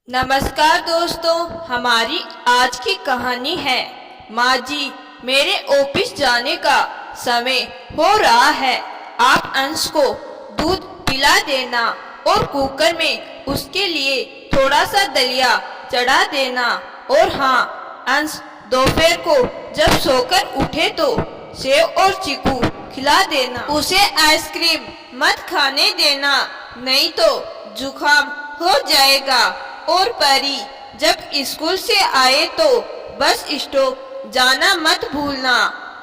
नमस्कार दोस्तों, हमारी आज की कहानी है माँ जी, मेरे ऑफिस जाने का समय हो रहा है। आप अंश को दूध पिला देना और कुकर में उसके लिए थोड़ा सा दलिया चढ़ा देना। और हाँ, अंश दोपहर को जब सोकर उठे तो सेव और चीकू खिला देना। उसे आइसक्रीम मत खाने देना, नहीं तो जुकाम हो जाएगा। और परी, जब स्कूल से आए तो बस स्टॉप जाना मत भूलना।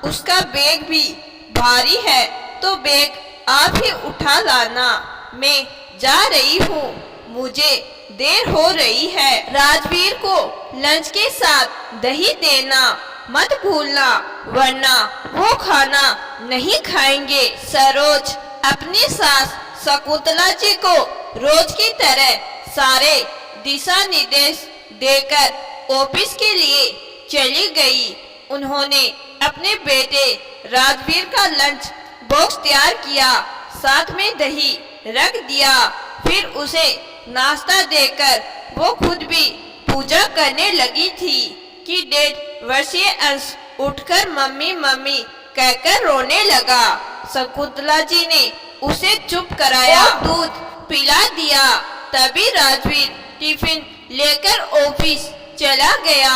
उसका बैग भी भारी है तो बैग आप ही उठा लाना। मैं जा रही हूँ, मुझे देर हो रही है। राजवीर को लंच के साथ दही देना मत भूलना, वरना वो खाना नहीं खाएंगे। सरोज अपनी सास शकुंतला जी को रोज की तरह सारे दिशा निर्देश देकर ऑफिस के लिए चली गई। उन्होंने अपने बेटे राजवीर का लंच बॉक्स तैयार किया, साथ में दही रख दिया। फिर उसे नाश्ता देकर वो खुद भी पूजा करने लगी थी कि 1.5 वर्षीय अंश उठकर मम्मी मम्मी कहकर रोने लगा। शकुंतला जी ने उसे चुप कराया और दूध पिला दिया। तभी राजवीर टिफिन लेकर ऑफिस चला गया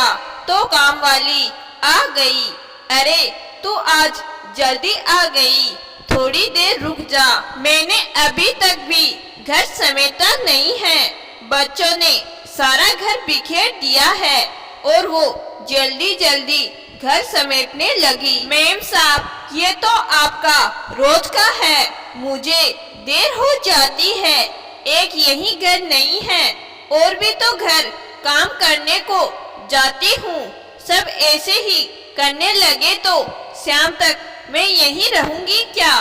तो काम वाली आ गई। अरे, तू आज जल्दी आ गई, थोड़ी देर रुक जा। मैंने अभी तक भी घर समेटा नहीं है। बच्चों ने सारा घर बिखेर दिया है और वो जल्दी जल्दी घर समेटने लगी। मैम साहब, ये तो आपका रोज का है, मुझे देर हो जाती है। एक यही घर नहीं है, और भी तो घर काम करने को जाती हूँ। सब ऐसे ही करने लगे तो शाम तक मैं यहीं रहूंगी क्या?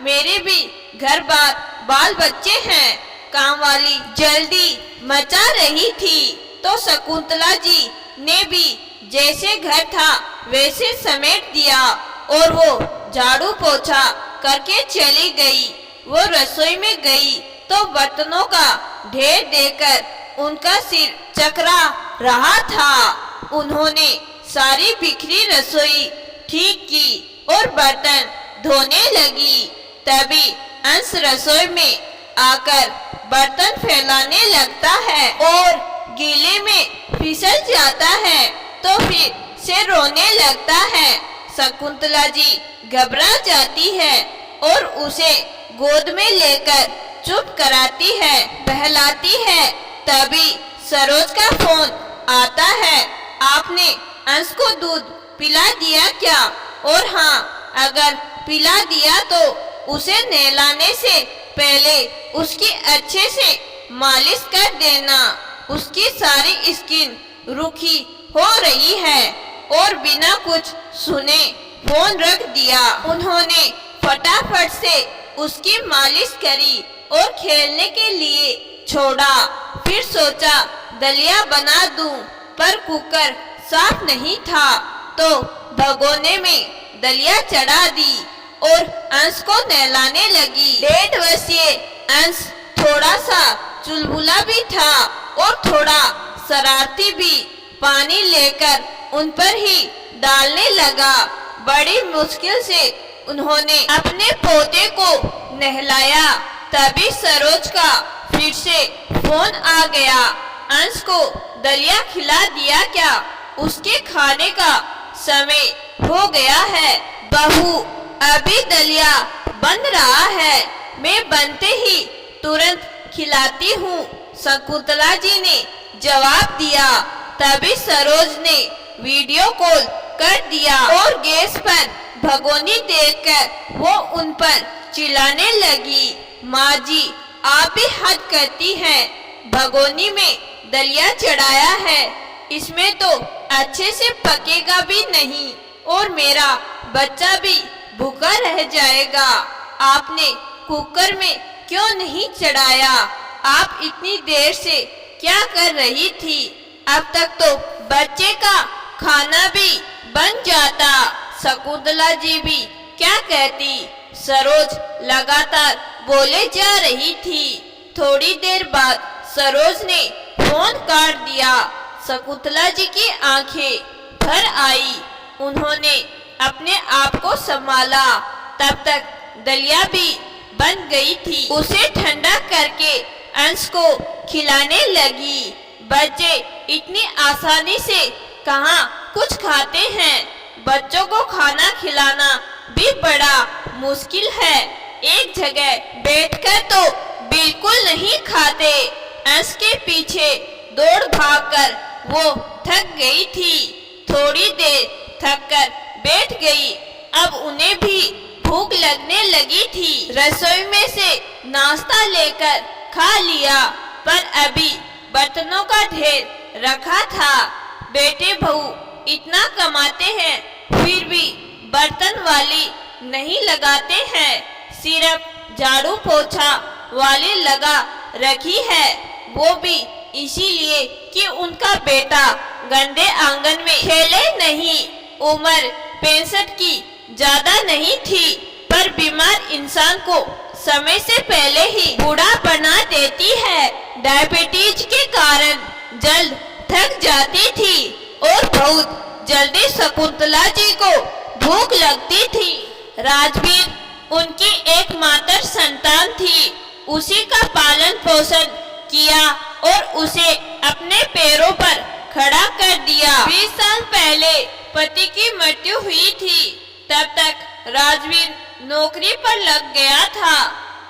मेरे भी घर बार बाल बच्चे हैं। काम वाली जल्दी मचा रही थी तो शकुंतला जी ने भी जैसे घर था वैसे समेट दिया और वो झाड़ू पोछा करके चली गई। वो रसोई में गई तो बर्तनों का ढेर देखकर उनका सिर चकरा रहा था। उन्होंने सारी बिखरी रसोई ठीक की और बर्तन धोने लगी। तभी अंश रसोई में आकर बर्तन फैलाने लगता है और गीले में फिसल जाता है तो फिर से रोने लगता है। शकुंतला जी घबरा जाती है और उसे गोद में लेकर चुप कराती है, बहलाती है। तभी सरोज का फोन आता है। आपने अंश को दूध पिला दिया क्या? और हाँ, अगर पिला दिया तो उसे नहलाने से पहले उसकी अच्छे से मालिश कर देना। उसकी सारी स्किन रूखी हो रही है। और बिना कुछ सुने फोन रख दिया। उन्होंने फटाफट से उसकी मालिश करी और खेलने के लिए छोड़ा। फिर सोचा दलिया बना दूं, पर कुकर साफ नहीं था तो भगोने में दलिया चढ़ा दी और अंश को नहलाने लगी। 1.5 वर्षीय अंश थोड़ा सा चुलबुला भी था और थोड़ा शरारती भी। पानी लेकर उन पर ही डालने लगा। बड़ी मुश्किल से उन्होंने अपने पोते को नहलाया। तभी सरोज का फिर से फोन आ गया। अंश को दलिया खिला दिया क्या? उसके खाने का समय हो गया है। बहू, अभी दलिया बन रहा है, मैं बनते ही तुरंत खिलाती हूँ, शकुंतला जी ने जवाब दिया। तभी सरोज ने वीडियो कॉल कर दिया और गैस पर भगोनी देखकर वो उन पर चिल्लाने लगी। माँ जी, आप भी हद करती हैं। भगोनी में दलिया चढ़ाया है, इसमें तो अच्छे से पकेगा भी नहीं और मेरा बच्चा भी भूखा रह जाएगा। आपने कुकर में क्यों नहीं चढ़ाया? आप इतनी देर से क्या कर रही थी? अब तक तो बच्चे का खाना भी बन जाता। शकुंतला जी भी क्या कहती? सरोज लगातार बोले जा रही थी। थोड़ी देर बाद सरोज ने फोन काट दिया। शकुंतला जी की आंखें भर आई। उन्होंने अपने आप को संभाला। तब तक दलिया भी बन गई थी। उसे ठंडा करके अंश को खिलाने लगी। बच्चे इतनी आसानी से कहाँ कुछ खाते हैं। बच्चों को खाना खिलाना भी बड़ा मुश्किल है। एक जगह बैठकर तो बिल्कुल नहीं खाते। अंश के पीछे दौड़ भागकर वो थक गई थी। थोड़ी देर थककर बैठ गई। अब उन्हें भी भूख लगने लगी थी। रसोई में से नाश्ता लेकर खा लिया, पर अभी बर्तनों का ढेर रखा था। बेटे बहू इतना कमाते हैं, फिर भी बर्तन वाली नहीं लगाते हैं। सिर्फ झाड़ू पोछा वाली लगा रखी है, वो भी इसीलिए कि उनका बेटा गंदे आंगन में खेले नहीं। उम्र 65 की ज्यादा नहीं थी, पर बीमार इंसान को समय से पहले ही बूढ़ा बना देती है। डायबिटीज के कारण जल्द थक जाती थी और बहुत जल्दी शकुंतला जी को भूख लगती थी। राजवीर उनकी एकमात्र संतान थी। उसी का पालन पोषण किया और उसे अपने पैरों पर खड़ा कर दिया। 20 साल पहले पति की मृत्यु हुई थी। तब तक राजवीर नौकरी पर लग गया था।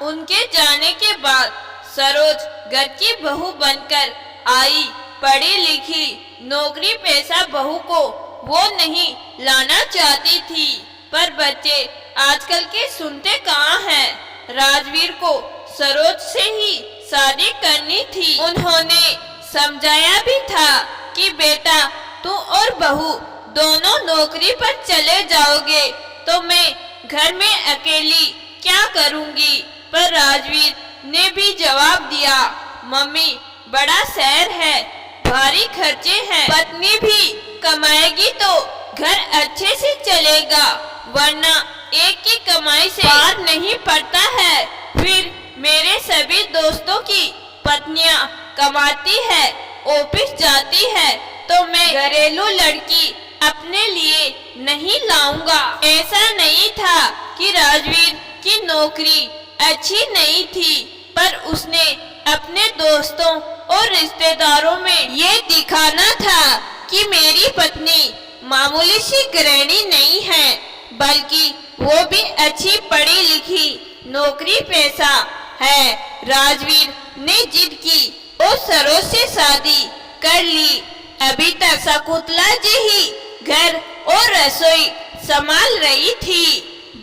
उनके जाने के बाद सरोज घर की बहू बनकर आई। पढ़ी लिखी नौकरी पेशा बहू को वो नहीं लाना चाहती थी, पर बच्चे आजकल के सुनते कहाँ हैं। राजवीर को सरोज से ही शादी करनी थी। उन्होंने समझाया भी था कि बेटा तू और बहू दोनों नौकरी पर चले जाओगे तो मैं घर में अकेली क्या करूंगी। पर राजवीर ने भी जवाब दिया, मम्मी बड़ा शहर है, भारी खर्चे हैं। पत्नी भी कमाएगी तो घर अच्छे से चलेगा, वरना एक की कमाई से पार नहीं पड़ता है। फिर मेरे सभी दोस्तों की पत्नियां कमाती है, ऑफिस जाती है, तो मैं घरेलू लड़की अपने लिए नहीं लाऊंगा। ऐसा नहीं था कि राजवीर की नौकरी अच्छी नहीं थी, पर उसने अपने दोस्तों और रिश्तेदारों में ये दिखाना था कि मेरी पत्नी मामूली सी गृहिणी नहीं है, बल्कि वो भी अच्छी पढ़ी लिखी नौकरी पेशा है। राजवीर ने जिद की और सरोज से शादी कर ली। अभी तक शकुंतला जी ही घर और रसोई संभाल रही थी।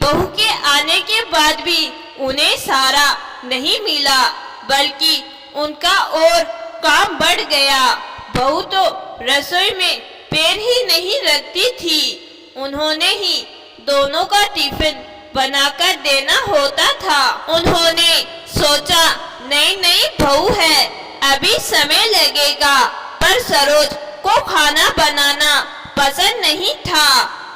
बहू के आने के बाद भी उन्हें सारा नहीं मिला, बल्कि उनका और काम बढ़ गया। बहू तो रसोई में पैर ही नहीं रखती थी। उन्होंने ही दोनों का टिफिन बनाकर देना होता था। उन्होंने सोचा नई नई बहू है, अभी समय लगेगा, पर सरोज को खाना बनाना पसंद नहीं था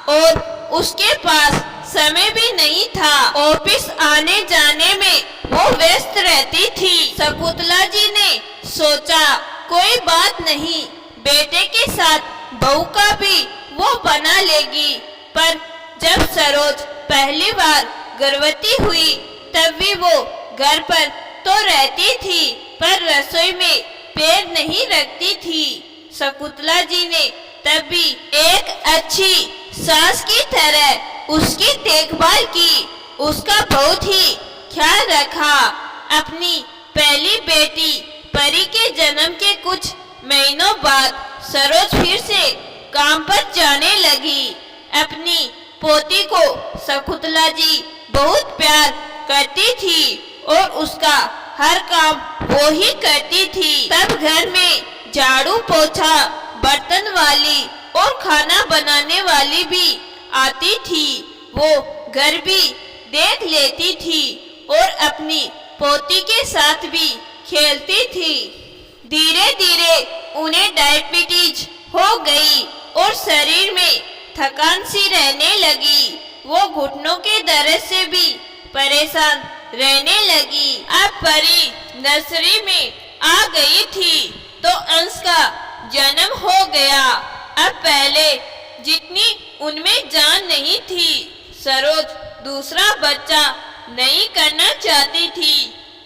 और उसके पास समय भी नहीं था। ऑफिस आने जाने में वो व्यस्त रहती थी। शकुंतला जी ने सोचा कोई बात नहीं, बेटे के साथ बहू का भी वो बना लेगी। पर जब सरोज पहली बार गर्भवती हुई, तब भी वो घर पर तो रहती थी, पर रसोई में पैर नहीं रखती थी। शकुंतला जी ने तब भी एक अच्छी सास की तरह उसकी देखभाल की, उसका बहुत ही ख्याल रखा। अपनी पहली बेटी परी के जन्म के कुछ महीनों बाद सरोज फिर से काम पर जाने लगी। अपनी पोती को शकुंतला जी बहुत प्यार करती थी और उसका हर काम वो ही करती थी। तब घर में झाड़ू पोछा, बर्तन वाली और खाना बनाने वाली भी आती थी। वो घर भी देख लेती थी और अपनी पोती के साथ भी खेलती थी। धीरे धीरे उन्हें डायबिटीज हो गई और शरीर में थकान सी रहने लगी। वो घुटनों के दर्द से भी परेशान रहने लगी। अब परी नर्सरी में आ गई थी तो का जन्म हो गया। अब पहले जितनी उनमें जान नहीं थी। सरोज दूसरा बच्चा नहीं करना चाहती थी,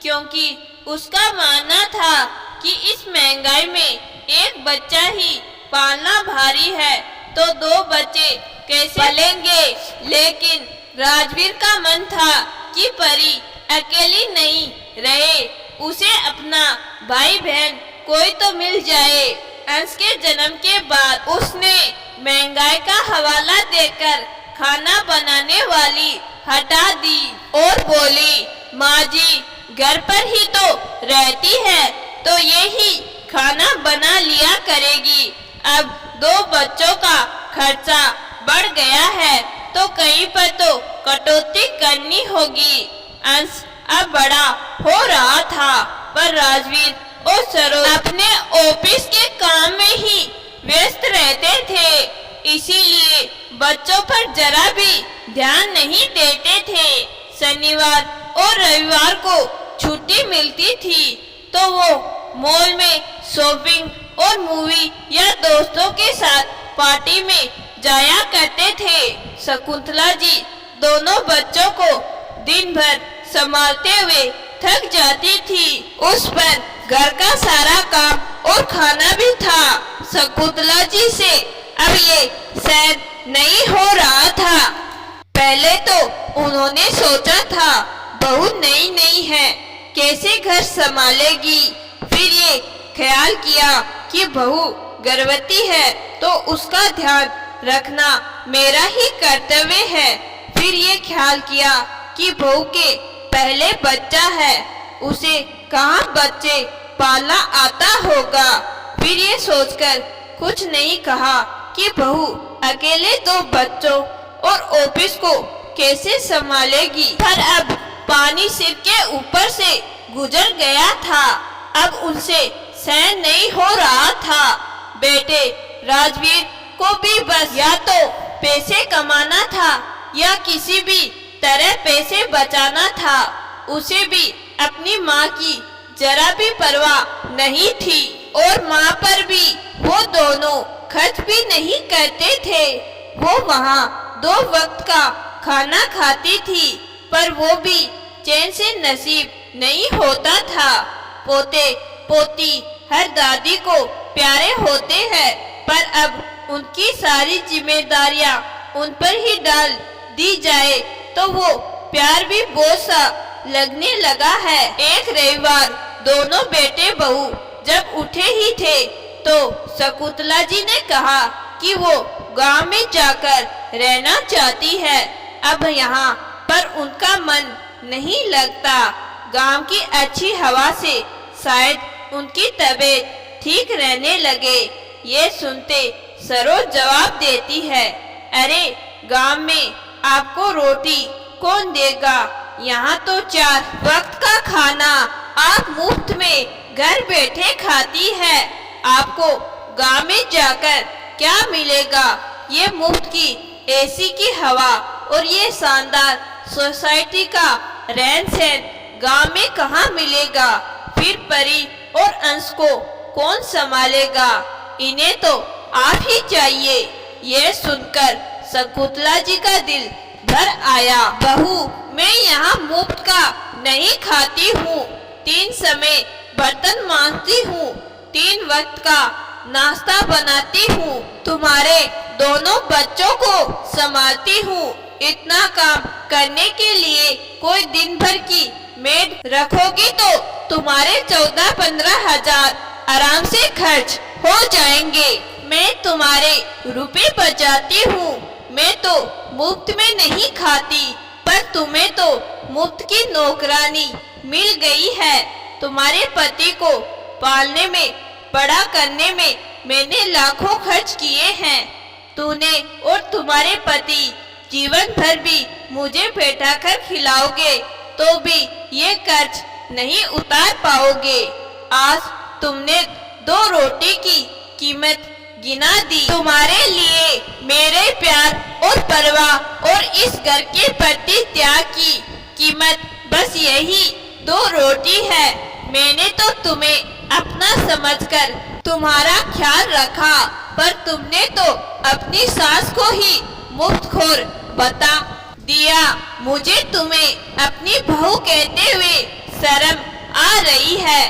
क्योंकि उसका मानना था कि इस महंगाई में एक बच्चा ही पालना भारी है, तो 2 बच्चे कैसे पलेंगे। लेकिन राजवीर का मन था कि परी अकेली नहीं रहे, उसे अपना भाई बहन कोई तो मिल जाए। अंश के जन्म के बाद उसने महंगाई का हवाला देकर खाना बनाने वाली हटा दी और बोली, माँ जी घर पर ही तो रहती है, तो यही खाना बना लिया करेगी। अब 2 बच्चों का खर्चा बढ़ गया है, तो कहीं पर तो कटौती करनी होगी। अंश अब बड़ा हो रहा था, पर राजवीर और सरोज अपने ऑफिस के काम में ही व्यस्त रहते थे, इसीलिए बच्चों पर जरा भी ध्यान नहीं देते थे। शनिवार और रविवार को छुट्टी मिलती थी, तो वो मॉल में शॉपिंग और मूवी या दोस्तों के साथ पार्टी में जाया करते थे। शकुंतला जी दोनों बच्चों को दिन भर संभालते हुए थक जाती थी। उस पर घर का सारा काम और खाना भी था। शकुंतला जी से अब ये सहन नहीं हो रहा था। पहले तो उन्होंने सोचा था बहू नई नई है, कैसे घर संभालेगी। फिर ये ख्याल किया कि बहू गर्भवती है, तो उसका ध्यान रखना मेरा ही कर्तव्य है। फिर ये ख्याल किया कि बहू के पहले बच्चा है, उसे कहाँ बच्चे पालना आता होगा। फिर ये सोचकर कुछ नहीं कहा कि बहू अकेले 2 बच्चों और ऑफिस को कैसे संभालेगी। पर अब पानी सिर के ऊपर से गुजर गया था, अब उनसे सहन नहीं हो रहा था। बेटे राजवीर को भी बस या तो पैसे कमाना था या किसी भी तरह पैसे बचाना था। उसे भी अपनी माँ की जरा भी परवाह नहीं थी, और माँ पर भी वो दोनों खर्च भी नहीं करते थे। वो वहाँ 2 वक्त का खाना खाती थी, पर वो भी चैन से नसीब नहीं होता था। पोते पोती हर दादी को प्यारे होते हैं, पर अब उनकी सारी जिम्मेदारियां उन पर ही डाल दी जाए तो वो प्यार भी बोझ सा लगने लगा है। एक रविवार दोनों बेटे बहू जब उठे ही थे, तो शकुंतला जी ने कहा कि वो गांव में जाकर रहना चाहती है। अब यहाँ पर उनका मन नहीं लगता। गांव की अच्छी हवा से शायद उनकी तबीयत ठीक रहने लगे। ये सुनते सरोज जवाब देती है, अरे गांव में आपको रोटी कौन देगा, यहाँ तो 4 वक्त का खाना आप मुफ्त में घर बैठे खाती है। आपको गांव में जाकर क्या मिलेगा, ये मुफ्त की एसी की हवा और ये शानदार सोसाइटी का रहन सहन गांव में कहाँ मिलेगा। फिर परी और अंश को कौन संभालेगा, इन्हें तो आप ही चाहिए। ये सुनकर शकुंतला जी का दिल भर आया। बहू मैं यहाँ मुफ्त का नहीं खाती हूँ, 3 समय बर्तन मांजती हूँ, 3 वक्त का नाश्ता बनाती हूँ, तुम्हारे दोनों बच्चों को संभालती हूँ। इतना काम करने के लिए कोई दिन भर की मेड रखोगी तो तुम्हारे 14-15 हजार आराम से खर्च हो जाएंगे। मैं तुम्हारे रुपए बचाती हूँ। मैं तो मुफ्त में नहीं खाती, पर तुम्हें तो मुफ्त की नौकरानी मिल गई है। तुम्हारे पति को पालने में, बड़ा करने में मैंने लाखों खर्च किए हैं। तूने और तुम्हारे पति जीवन भर भी मुझे बैठाकर खिलाओगे तो भी ये कर्ज नहीं उतार पाओगे। आज तुमने 2 रोटी की कीमत गिना दी। तुम्हारे लिए मेरे प्यार और परवाह और इस घर के प्रति त्याग की कीमत बस यही 2 रोटी है। मैंने तो तुम्हें अपना समझकर तुम्हारा ख्याल रखा, पर तुमने तो अपनी सास को ही मुफ्तखोर बता दिया। मुझे तुम्हें अपनी बहू कहते हुए शर्म आ रही है।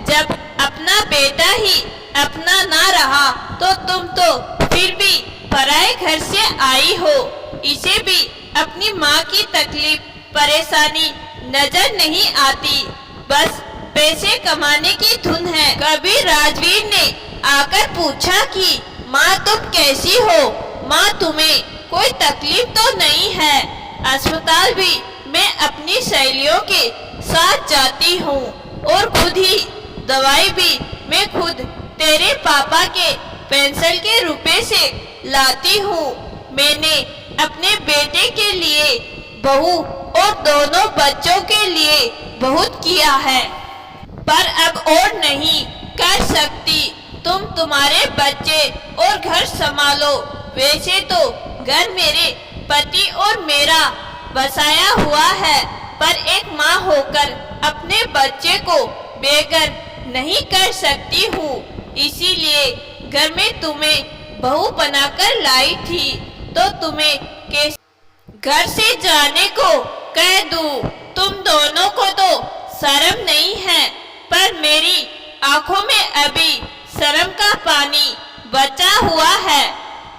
जब अपना बेटा ही अपना ना रहा तो तुम तो फिर भी पराए घर से आई हो। इसे भी अपनी माँ की तकलीफ परेशानी नजर नहीं आती, बस पैसे कमाने की धुन है। कभी राजवीर ने आकर पूछा कि माँ तुम कैसी हो? माँ तुम्हें कोई तकलीफ तो नहीं है? अस्पताल भी मैं अपनी सहेलियों के साथ जाती हूँ और खुद ही दवाई भी मैं खुद तेरे पापा के पेंशन के रुपए से लाती हूँ। मैंने अपने बेटे के लिए, बहू और दोनों बच्चों के लिए बहुत किया है, पर अब और नहीं कर सकती। तुम तुम्हारे बच्चे और घर संभालो। वैसे तो घर मेरे पति और मेरा बसाया हुआ है, पर एक माँ होकर अपने बच्चे को बेघर नहीं कर सकती हूँ। इसीलिए घर में तुम्हें बहू बनाकर लाई थी, तो तुम्हें कैसे घर से जाने को कह दूँ? तुम दोनों को तो शर्म नहीं है, पर मेरी आंखों में अभी शर्म का पानी बचा हुआ है।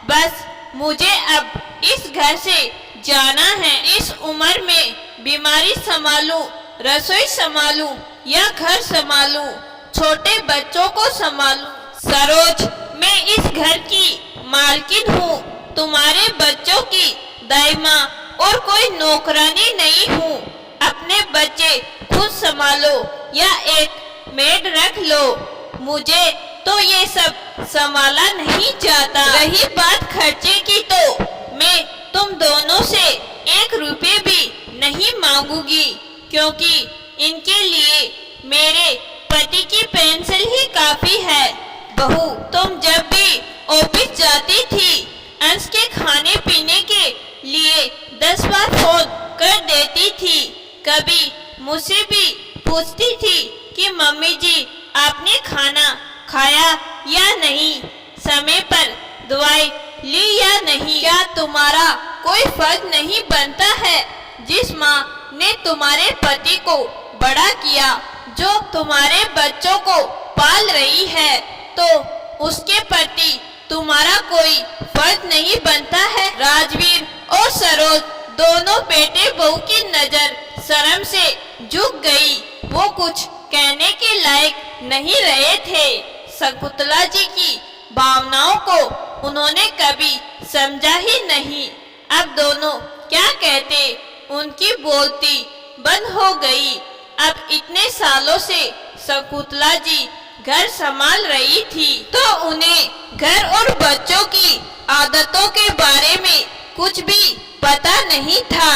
बस मुझे अब इस घर से जाना है। इस उम्र में बीमारी संभालूं, रसोई संभालूं या घर संभालूं, छोटे बच्चों को संभालूं। सरोज, मैं इस घर की मालकिन हूँ, तुम्हारे बच्चों की दाई माँ और कोई नौकरानी नहीं हूँ। अपने बच्चे खुद संभालो या एक मेड रख लो। मुझे तो ये सब संभाला नहीं जाता। रही बात खर्चे की, तो मैं तुम दोनों से 1 रुपए भी नहीं मांगूंगी, क्योंकि इनके लिए मेरे पति की पेंशन ही काफी है। बहू, तुम जब भी ऑफिस जाती थी, अंश के खाने पीने के लिए 10 बार फोन कर देती थी। कभी मुझसे भी पूछती थी कि मम्मी जी आपने खाना खाया या नहीं, समय पर दवाई ली या नहीं। क्या तुम्हारा कोई फर्ज नहीं बनता है? जिस माँ ने तुम्हारे पति को बड़ा किया, जो तुम्हारे बच्चों को पाल रही है, तो उसके प्रति तुम्हारा कोई फर्ज नहीं बनता है? राजवीर और सरोज दोनों बेटे बहू की नजर शर्म से झुक गई। वो कुछ कहने के लायक नहीं रहे थे। शकुंतला जी की भावनाओं को उन्होंने कभी समझा ही नहीं। अब दोनों क्या कहते, उनकी बोलती बंद हो गई। अब इतने सालों से शकुंतला जी घर संभाल रही थी, तो उन्हें घर और बच्चों की आदतों के बारे में कुछ भी पता नहीं था।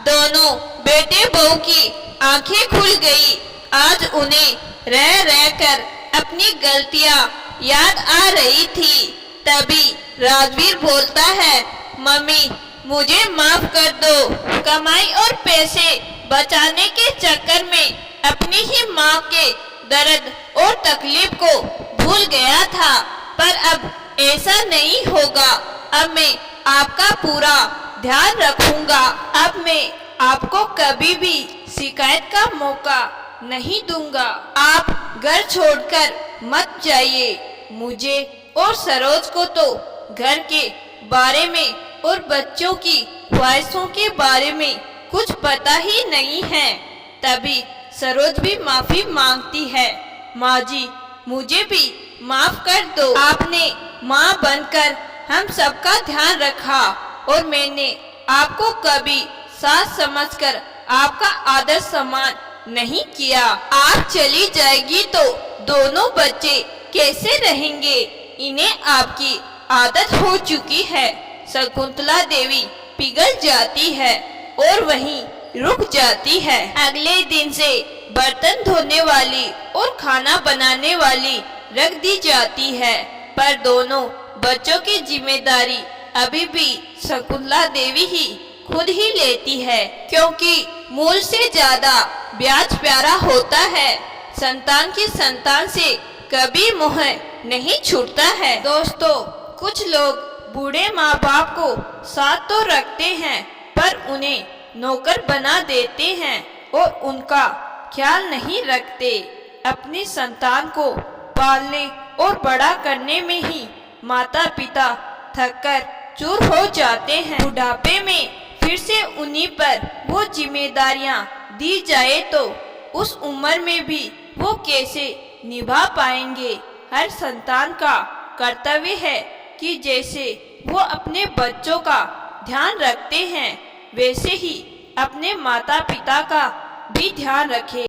दोनों बेटे बहू की आंखें खुल गई। आज उन्हें रह रहकर अपनी गलतियां याद आ रही थी। तभी राजवीर बोलता है, मम्मी मुझे माफ कर दो। कमाई और पैसे बचाने के चक्कर में अपनी ही माँ के दर्द और तकलीफ को भूल गया था, पर अब ऐसा नहीं होगा। अब मैं आपका पूरा ध्यान रखूंगा। अब मैं आपको कभी भी शिकायत का मौका नहीं दूंगा। आप घर छोड़कर मत जाइए। मुझे और सरोज को तो घर के बारे में और बच्चों की ख्वाहिशों के बारे में कुछ पता ही नहीं है। तभी सरोज भी माफी मांगती है, माँ जी मुझे भी माफ कर दो। आपने माँ बनकर हम सबका ध्यान रखा और मैंने आपको कभी सास समझकर आपका आदर सम्मान नहीं किया। आप चली जाएगी तो दोनों बच्चे कैसे रहेंगे? इन्हें आपकी आदत हो चुकी है। शकुंतला देवी पिघल जाती है और वहीं रुक जाती है। अगले दिन से बर्तन धोने वाली और खाना बनाने वाली रख दी जाती है, पर दोनों बच्चों की जिम्मेदारी अभी भी शकुंतला देवी ही खुद ही लेती है, क्योंकि मूल से ज्यादा ब्याज प्यारा होता है। संतान की संतान से कभी मोह नहीं छूटता है। दोस्तों, कुछ लोग बूढ़े माँ बाप को साथ तो रखते हैं, पर उन्हें नौकर बना देते हैं और उनका ख्याल नहीं रखते। अपनी संतान को पालने और बड़ा करने में ही माता पिता थककर चूर हो जाते हैं। बुढ़ापे में फिर से उन्हीं पर वो जिम्मेदारियां दी जाए तो उस उम्र में भी वो कैसे निभा पाएंगे। हर संतान का कर्तव्य है कि जैसे वो अपने बच्चों का ध्यान रखते हैं, वैसे ही अपने माता पिता का भी ध्यान रखें।